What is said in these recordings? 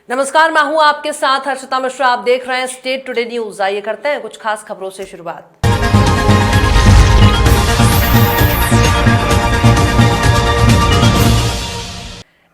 नमस्कार, मैं हूं आपके साथ हर्षिता मिश्रा। आप देख रहे हैं स्टेट टुडे न्यूज। आइए करते हैं कुछ खास खबरों से शुरुआत।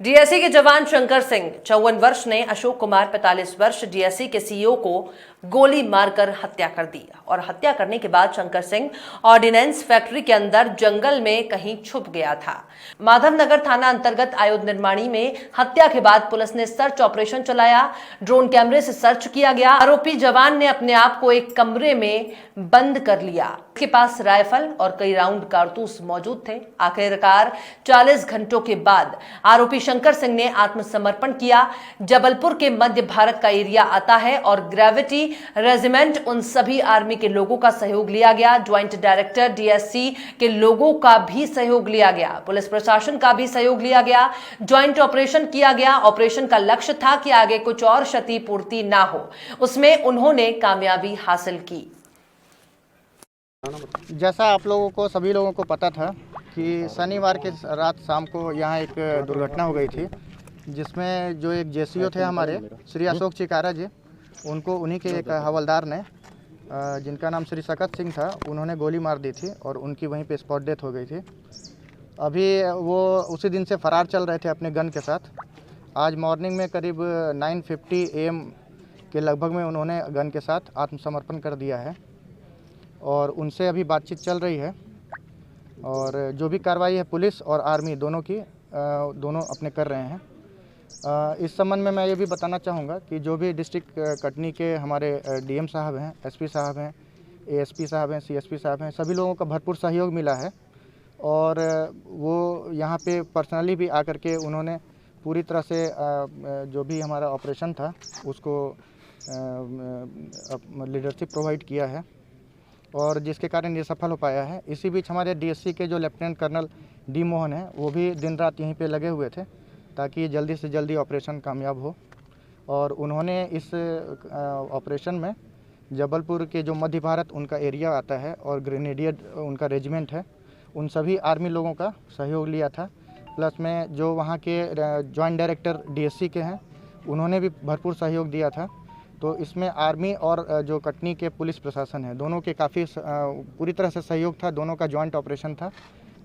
डीएससी के जवान शंकर सिंह 54 वर्ष ने अशोक कुमार 45 वर्ष डीएससी के सीईओ को गोली मारकर हत्या कर दी और हत्या करने के बाद शंकर सिंह ऑर्डिनेंस फैक्ट्री के अंदर जंगल में कहीं छुप गया था। माधवनगर थाना अंतर्गत आयुध निर्माणी में हत्या के बाद पुलिस ने सर्च ऑपरेशन चलाया। ड्रोन कैमरे से सर्च किया गया। आरोपी जवान ने अपने आप को एक कमरे में बंद कर लिया। उसके पास राइफल और कई राउंड कारतूस मौजूद थे। आखिरकार 40 घंटों के बाद आरोपी शंकर सिंह ने आत्मसमर्पण किया। जबलपुर के मध्य भारत का एरिया आता है और ग्रेविटी रेजिमेंट उन सभी आर्मी के लोगों का सहयोग लिया गया। ज्वाइंट डायरेक्टर डीएससी के लोगों का भी सहयोग लिया गया। पुलिस प्रशासन का भी सहयोग लिया गया। ज्वाइंट ऑपरेशन किया गया। ऑपरेशन का लक्ष्य था कि आगे कुछ और क्षतिपूर्ति ना हो। उसमें उन्होंने कामयाबी हासिल की। जैसा आप लोगों को सभी लोगों को पता था कि शनिवार के रात शाम को यहाँ एक दुर्घटना हो गई थी, जिसमें जो एक जेसीओ थे हमारे श्री अशोक चिकारा जी, उनको उन्हीं के एक हवलदार ने, जिनका नाम श्री सकत सिंह था, उन्होंने गोली मार दी थी और उनकी वहीं पे स्पॉट डेथ हो गई थी। अभी वो उसी दिन से फरार चल रहे थे अपने गन के साथ। आज मॉर्निंग में करीब 9:50 AM के लगभग में उन्होंने गन के साथ आत्मसमर्पण कर दिया है और उनसे अभी बातचीत चल रही है। और जो भी कार्रवाई है पुलिस और आर्मी दोनों की, दोनों अपने कर रहे हैं। इस संबंध में मैं ये भी बताना चाहूँगा कि जो भी डिस्ट्रिक्ट कटनी के हमारे डीएम साहब हैं, एसपी साहब हैं, एएसपी साहब हैं, सीएसपी साहब हैं, सभी लोगों का भरपूर सहयोग मिला है और वो यहाँ पे पर्सनली भी आकर के उन्होंने पूरी तरह से जो भी हमारा ऑपरेशन था उसको लीडरशिप प्रोवाइड किया है और जिसके कारण ये सफल हो पाया है। इसी बीच हमारे डीएससी के जो लेफ्टिनेंट कर्नल डी मोहन हैं, वो भी दिन रात यहीं पे लगे हुए थे ताकि जल्दी से जल्दी ऑपरेशन कामयाब हो। और उन्होंने इस ऑपरेशन में जबलपुर के जो मध्य भारत उनका एरिया आता है और ग्रेनेडियर उनका रेजिमेंट है, उन सभी आर्मी लोगों का सहयोग लिया था। प्लस में जो वहाँ के जॉइंट डायरेक्टर डीएससी के हैं, उन्होंने भी भरपूर सहयोग दिया था। तो इसमें आर्मी और जो कटनी के पुलिस प्रशासन है, दोनों के काफ़ी पूरी तरह से सहयोग था। दोनों का जॉइंट ऑपरेशन था,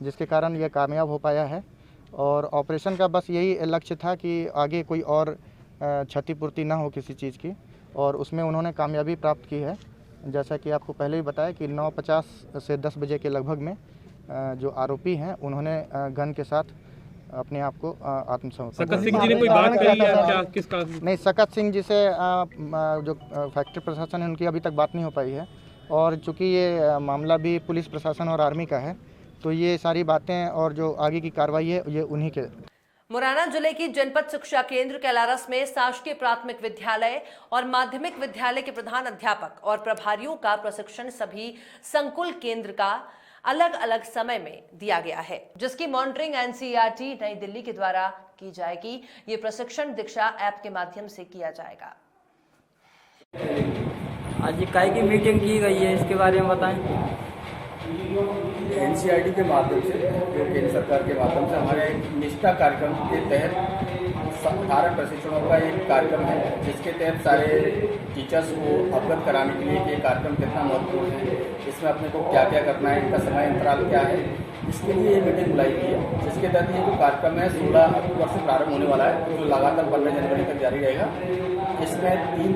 जिसके कारण यह कामयाब हो पाया है। और ऑपरेशन का बस यही लक्ष्य था कि आगे कोई और क्षतिपूर्ति ना हो किसी चीज़ की, और उसमें उन्होंने कामयाबी प्राप्त की है। जैसा कि आपको पहले ही बताया कि 9:50 से 10 बजे के लगभग में जो आरोपी हैं, उन्होंने गन के साथ अपने आप को आत्मसमर्पण। सकत सिंह जी ने कोई बात कही है क्या, किस कारण? नहीं, सकत सिंह जी से जो फैक्ट्री प्रशासन है उनकी अभी तक बात नहीं हो पाई है। और चूंकि ये मामला भी पुलिस प्रशासन और आर्मी का है, तो ये सारी बातें और जो आगे की कार्रवाई है ये उन्हीं के। मुरैना जिले की जनपद शिक्षा केंद्र कैलारस में शासकीय प्राथमिक विद्यालय और माध्यमिक विद्यालय के प्रधान अध्यापक और प्रभारियों का प्रशिक्षण सभी संकुल केंद्र का अलग अलग समय में दिया गया है, जिसकी मॉनिटरिंग एनसीईआरटी नई दिल्ली के द्वारा की जाएगी। ये प्रशिक्षण दीक्षा ऐप के माध्यम से किया जाएगा। आज ये काय की मीटिंग की गई है, इसके बारे में बताएं। एनसीईआरटी के माध्यम से, जो केंद्र सरकार के माध्यम से हमारे निष्ठा कार्यक्रम के तहत 18 प्रशिक्षणों का एक कार्यक्रम है, जिसके तहत सारे टीचर्स को अवगत कराने के लिए कि ये कार्यक्रम कितना महत्वपूर्ण है, इसमें अपने को क्या क्या करना है, इनका समय अंतराल क्या है, इसके लिए ये मीटिंग बुलाई गई है। जिसके तहत ये जो कार्यक्रम है 16 अक्टूबर से प्रारंभ होने वाला है, जो लगातार 15 जनवरी तक जारी रहेगा। इसमें 3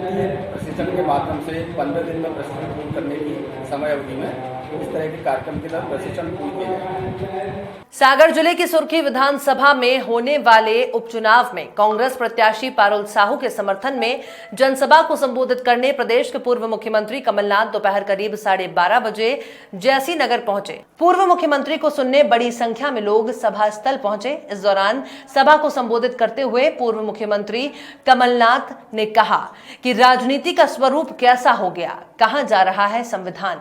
प्रशिक्षण के माध्यम से 15 दिन में प्रशिक्षण पूर्ण करने की समय अवधि में इस तरह के कार्यक्रम के तहत प्रशिक्षण पूर्ण किए जाएंगे। सागर जिले की सुर्खी विधानसभा में होने वाले उपचुनाव में कांग्रेस प्रत्याशी पारुल साहू के समर्थन में जनसभा को संबोधित करने प्रदेश के पूर्व मुख्यमंत्री कमलनाथ दोपहर करीब 12:30 बजे जैसी नगर पहुंचे। पूर्व मुख्यमंत्री को सुनने बड़ी संख्या में लोग सभा स्थल पहुंचे। इस दौरान सभा को संबोधित करते हुए पूर्व मुख्यमंत्री कमलनाथ ने कहा कि राजनीति का स्वरूप कैसा हो गया, कहां जा रहा है संविधान।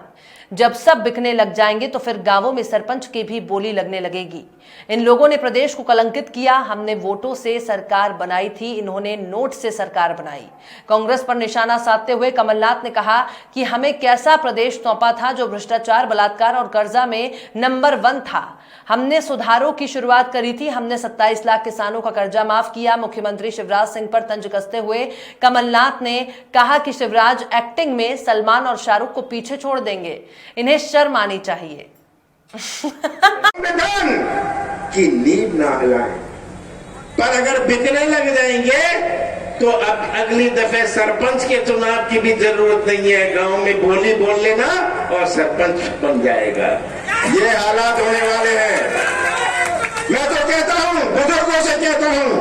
जब सब बिकने लग जाएंगे तो फिर गांवों में सरपंच की भी बोली लगने लगेगी। इन लोगों ने प्रदेश को कलंकित किया। हमने वोटों से सरकार बनाई थी, इन्होंने नोट से सरकार बनाई। कांग्रेस पर निशाना साधते हुए कमलनाथ ने कहा कि हमें कैसा प्रदेश सौंपा था जो भ्रष्टाचार, बलात्कार और कर्जा में नंबर 1 था। हमने सुधारों की शुरुआत करी थी, हमने 27 लाख किसानों का कर्जा माफ किया। मुख्यमंत्री शिवराज सिंह पर तंज कसते हुए कमलनाथ ने कहा कि शिवराज एक्टिंग में सलमान और शाहरुख को पीछे छोड़ देंगे, इन्हें शर्म आनी चाहिए। संविधान की नींव ना हिलाएं, पर अगर बिकने लग जाएंगे तो अब अगली दफे सरपंच के चुनाव की भी जरूरत नहीं है। गांव में बोली बोल लेना और सरपंच बन जाएगा। ये हालात होने वाले हैं। मैं तो कहता हूं, बुजुर्गों से कहता हूं,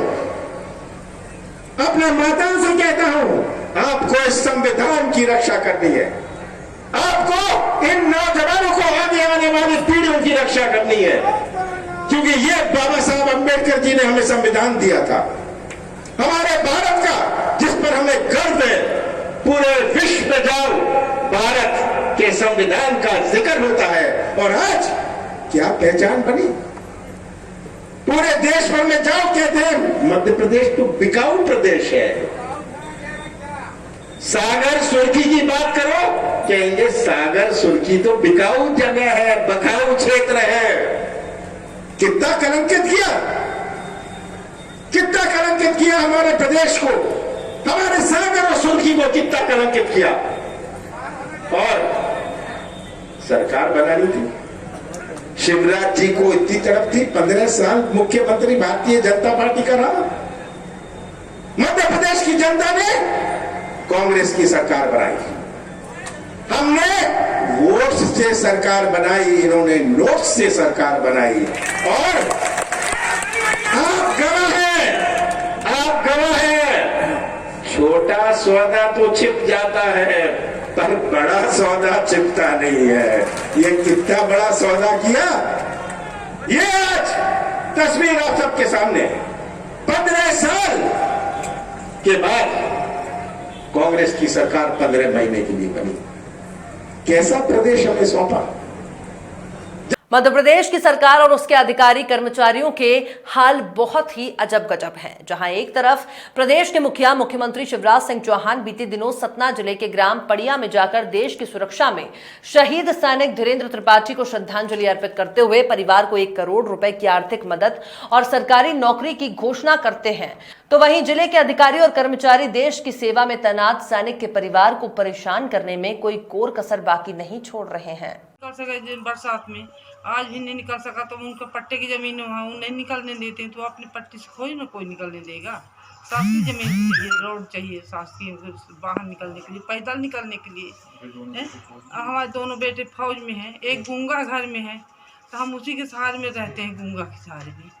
अपने माताओं से कहता हूं, आपको इस संविधान की रक्षा करनी है। आपको इन नौजवानों को, आगे आने वाली पीढ़ियों की रक्षा करनी है, क्योंकि ये बाबा साहब अम्बेडकर जी ने हमें संविधान दिया था, हमारे भारत का, जिस पर हमें गर्व है। पूरे विश्व में जाओ, भारत के संविधान का जिक्र होता है। और आज क्या पहचान बनी, पूरे देश भर में जाओ, कहते हैं मध्य प्रदेश तो बिकाऊ प्रदेश है। सागर सुर्खी की बात करो, कहेंगे सागर सुर्खी तो बिकाऊ जगह है, बकाऊ क्षेत्र है। कितना कलंकित किया, कितना कलंकित किया हमारे प्रदेश को, हमारे सागर और सुर्खी को कितना कलंकित किया। और सरकार बनानी थी। शिवराज जी को इतनी तड़प थी, 15 साल मुख्यमंत्री भारतीय जनता पार्टी का रहा। मध्य प्रदेश की जनता ने कांग्रेस की सरकार बनाई, हमने वोट से सरकार बनाई, इन्होंने नोट से सरकार बनाई। और आप गवाह हैं, आप गवाह हैं। छोटा सौदा तो छिप जाता है, पर बड़ा सौदा छिपता नहीं है। ये कितना बड़ा सौदा किया, ये आज तस्वीर आप सबके सामने। 15 साल के बाद कांग्रेस की सरकार 15 महीने के लिए बनी। कैसा प्रदेश हमें सौंपा। मध्य प्रदेश की सरकार और उसके अधिकारी कर्मचारियों के हाल बहुत ही अजब गजब हैं। जहां एक तरफ प्रदेश के मुखिया मुख्यमंत्री शिवराज सिंह चौहान बीते दिनों सतना जिले के ग्राम पड़िया में जाकर देश की सुरक्षा में शहीद सैनिक धीरेन्द्र त्रिपाठी को श्रद्धांजलि अर्पित करते हुए परिवार को 1 करोड़ रुपए की आर्थिक मदद और सरकारी नौकरी की घोषणा करते हैं, तो वहीं जिले के अधिकारी और कर्मचारी देश की सेवा में तैनात सैनिक के परिवार को परेशान करने में कोई कोर कसर बाकी नहीं छोड़ रहे हैं। निकल सके बरसात में, आज भी नहीं निकल सका तो उनके पट्टे की जमीन वहाँ नहीं निकलने देते, तो अपने पट्टे से खोज ना कोई निकलने देगा। शासकीय जमीन चाहिए, रोड चाहिए शासकीय, बाहर निकलने के लिए, पैदल निकलने के लिए। हमारे दोनों बेटे फौज में हैं, एक गूंगा घर में है, तो हम उसी के सहारे में रहते हैं, गूंगा के सहारे में।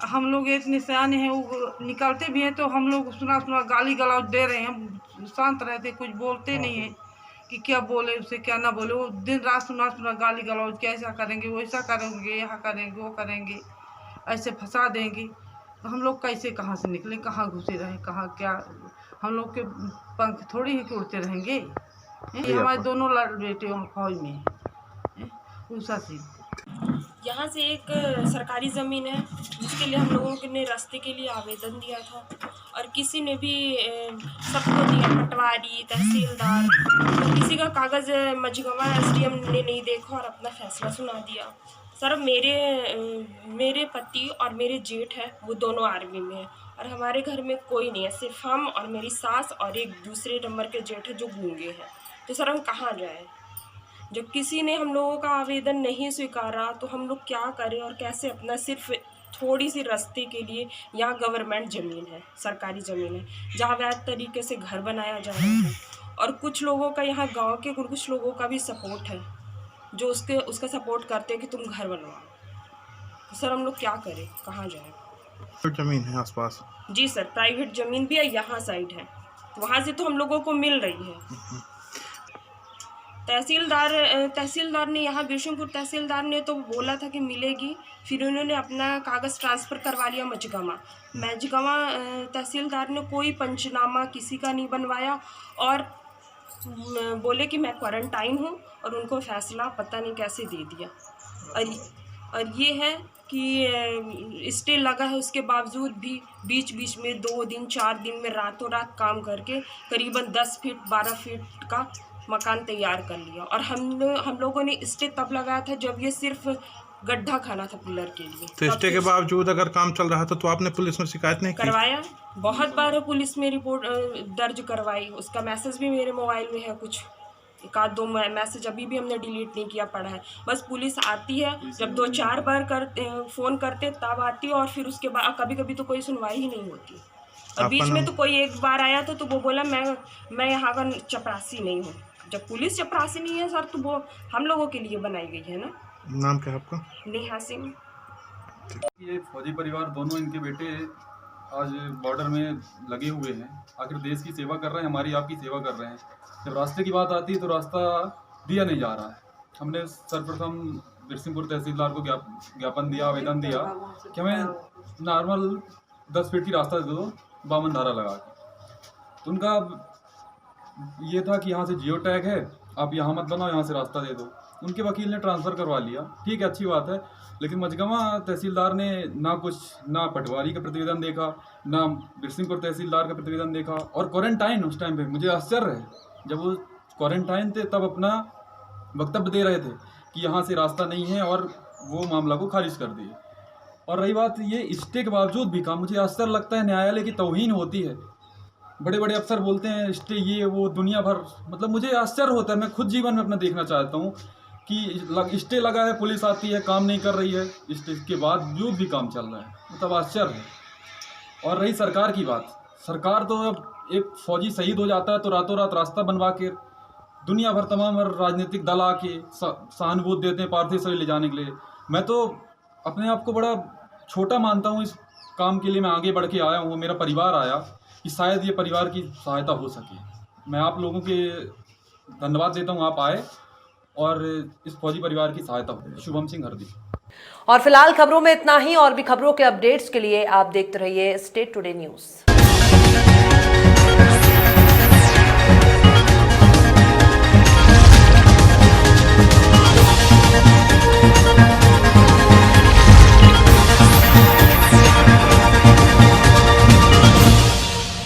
हम लोग इतने सियाने हैं, वो निकलते भी हैं तो हम लोग सुना सुना गाली गलौज दे रहे हैं, शांत रहते, कुछ बोलते नहीं हैं कि क्या बोले उसे क्या ना बोले। वो दिन रात सुना सुना गाली गलौज, कैसा करेंगे, वैसा करेंगे, यहाँ करेंगे, वो करेंगे, ऐसे फंसा देंगे। तो हम लोग कैसे, कहाँ से निकले, कहाँ घुसे रहे, कहाँ क्या, हम लोग के पंख थोड़ी ही उड़ते रहेंगे। ये हमारे दोनों बेटे वहाँ फौज में हैं, ऊषा से। यहाँ से एक सरकारी ज़मीन है जिसके लिए हम लोगों ने रास्ते के लिए आवेदन दिया था, और किसी ने भी सबको दिया, पटवारी, तहसीलदार, तो किसी का कागज़ मझगवा SDM ने नहीं देखा और अपना फैसला सुना दिया। सर मेरे पति और मेरे जेठ है, वो दोनों आर्मी में है, और हमारे घर में कोई नहीं है, सिर्फ हम और मेरी सास और एक दूसरे नंबर के जेठ है जो गूंगे हैं। तो सर हम कहाँ जाएँ? जब किसी ने हम लोगों का आवेदन नहीं स्वीकारा तो हम लोग क्या करें और कैसे अपना सिर्फ थोड़ी सी रास्ते के लिए, यहाँ गवर्नमेंट ज़मीन है, सरकारी ज़मीन है, जहाँ वैध तरीके से घर बनाया जा रहा है, और कुछ लोगों का, यहाँ गांव के कुछ लोगों का भी सपोर्ट है जो उसका सपोर्ट करते हैं कि तुम घर बनवाओ। तो सर हम लोग क्या करें, कहाँ जाएँ? ज़मीन है आसपास? जी सर, प्राइवेट ज़मीन भी है, यहाँ साइड है, वहाँ से तो हम लोगों को मिल रही है। तहसीलदार ने, यहाँ बिशनपुर तहसीलदार ने तो बोला था कि मिलेगी, फिर उन्होंने अपना कागज़ ट्रांसफ़र करवा लिया मझगवा। तहसीलदार ने कोई पंचनामा किसी का नहीं बनवाया, और बोले कि मैं क्वारंटाइन हूँ, और उनको फ़ैसला पता नहीं कैसे दे दिया। और ये है कि स्टे लगा है, उसके बावजूद भी बीच बीच में 2 दिन 4 दिन में रातों रात काम करके करीबन 10 फीट 12 फीट का मकान तैयार कर लिया। और हम लोगों ने स्टे तब लगाया था जब ये सिर्फ गड्ढा खाना था पिलर के लिए। तो इसके के बावजूद अगर काम चल रहा था तो आपने पुलिस में शिकायत नहीं की? करवाया, बहुत बार पुलिस में रिपोर्ट दर्ज करवाई, उसका मैसेज भी मेरे मोबाइल में है, कुछ एक आध दो मैसेज अभी भी हमने डिलीट नहीं किया पड़ा है। बस पुलिस आती है, जब 2-4 बार फ़ोन करते तब आती है, और फिर उसके बाद कभी कभी तो कोई सुनवाई ही नहीं होती। और बीच में तो कोई एक बार आया था तो वो बोला मैं यहाँ का चपरासी नहीं हूँ। जब पुलिस चपरासी नहीं है सर तो वो हम लोगों के लिए बनाई गई है ना। नाम क्या है आपका? नेहा सिंह। ये फौजी परिवार दोनों इनके बेटे आज बॉर्डर में लगे हुए हैं, आखिर देश की सेवा कर रहे हैं, हमारी आपकी सेवा कर रहे हैं। जब रास्ते की बात आती है तो रास्ता दिया नहीं जा रहा है। हमने सर्वप्रथम बिरसिंहपुर तहसीलदार को ज्ञापन दिया, आवेदन दिया कि हमें नॉर्मल 10 फीट की रास्ता दे दो 52 धारा लगा के। तो उनका ये था कि यहाँ से जियो टैग है, आप यहाँ मत बनाओ, यहाँ से रास्ता दे दो। उनके वकील ने ट्रांसफ़र करवा लिया, ठीक है, अच्छी बात है। लेकिन मझगवां तहसीलदार ने ना पटवारी का प्रतिवेदन देखा, ना बिरसिंहपुर तहसीलदार का प्रतिवेदन देखा। और क्वारंटाइन उस टाइम पे मुझे आश्चर्य है, जब वो क्वारंटाइन थे तब अपना वक्तव्य दे रहे थे कि यहाँ से रास्ता नहीं है, और वो मामला को खारिज कर दिए। और रही बात ये स्टे के बावजूद भी काम, मुझे आश्चर्य लगता है न्यायालय की तौहीन होती है। बड़े बड़े अफसर बोलते हैं स्टे ये वो दुनिया भर, मतलब मुझे आश्चर्य होता है। मैं खुद जीवन में अपना देखना चाहता हूँ कि स्टे लगा है, पुलिस आती है, काम नहीं कर रही है, स्टे के बावजूद भी काम चल रहा है, मतलब आश्चर्य है। और रही सरकार की बात, सरकार तो अब एक फौजी शहीद हो जाता है तो रातों रात रास्ता बनवा के दुनिया भर तमाम राजनीतिक दल आके सहानुभूति देते हैं पार्थिव शरीर ले जाने के लिए। मैं तो अपने आप को बड़ा छोटा मानता हूँ, इस काम के लिए मैं आगे बढ़ के आया हूँ, मेरा परिवार आया कि शायद ये परिवार की सहायता हो सके। मैं आप लोगों के धन्यवाद देता हूँ, आप आए और इस फौजी परिवार की सहायता हो। शुभम सिंह हरदी। और फिलहाल खबरों में इतना ही। और भी खबरों के अपडेट्स के लिए आप देखते रहिए स्टेट टुडे न्यूज़।